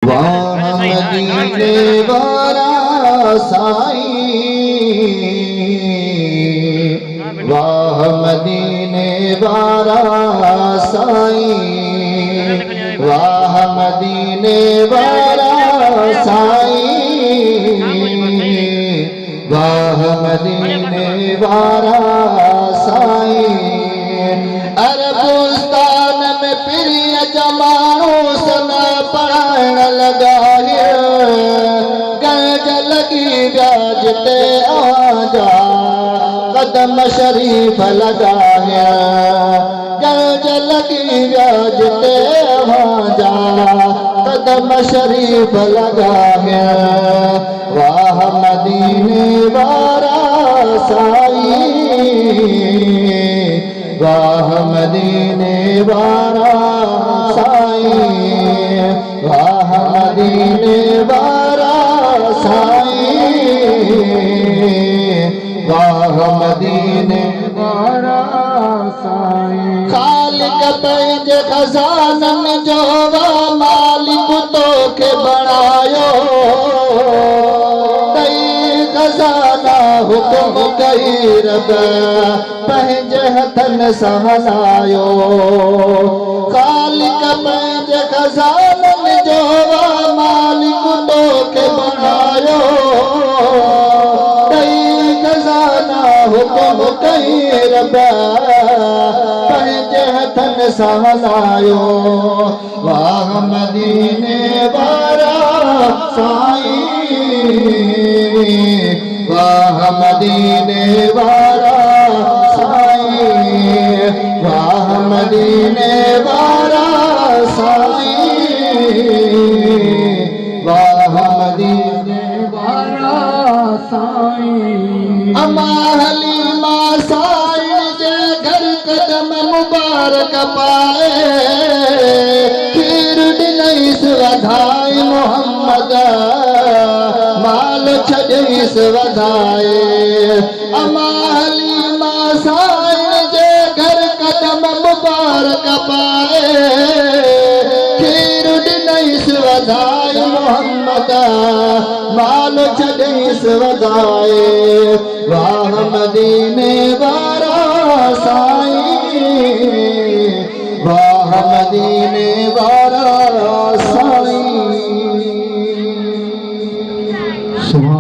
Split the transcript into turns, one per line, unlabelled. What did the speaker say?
वाह मदीने वाला साईं, वाह मदीने वाला साईं, वाह मदीने वाला साईं, वाह मदीने वाला साईं। अरबुस्तान में प्रिय जमानो सना पढ़ाण लगा गंज लगी व्याज ते आजा कदम शरीफ लगा गंज लगी व्याज ते आजा कदम शरीफ लगा वाह मदीने वाला साईं, वाह मदीने वाला साईं, वाह मदीने वाला साईं, वाह मदीने वाला साईं। खालिक पंहिंजे खज़ानन जो मालिक तोखे बणायो खज़ाना हुकुम कई रब पंहिंजे हथन सां हलायो। खालिक पंहिंजे खज़ानन जो मालिक तोखे बणायो खज़ाना हुकुम कई रब पंहिंजे हथन सां हलायो। वाह मदीने वाला साईं, वाह मदीने वाला साईं, वाह मदीने वाला साईं, वाह मदीने वाला साईं। अम्मा हलीमा साईं जे घर कदम मुबारक पाए खीर ॾिनईस वधाई मोहम्मद माल छॾईस वधाए। अम्मा हलीमा साईं जे घर कदम मुबारक पाए खीर ॾिनईस वधाई मोहम्मद माल छॾईस वधाए। वाह मदीने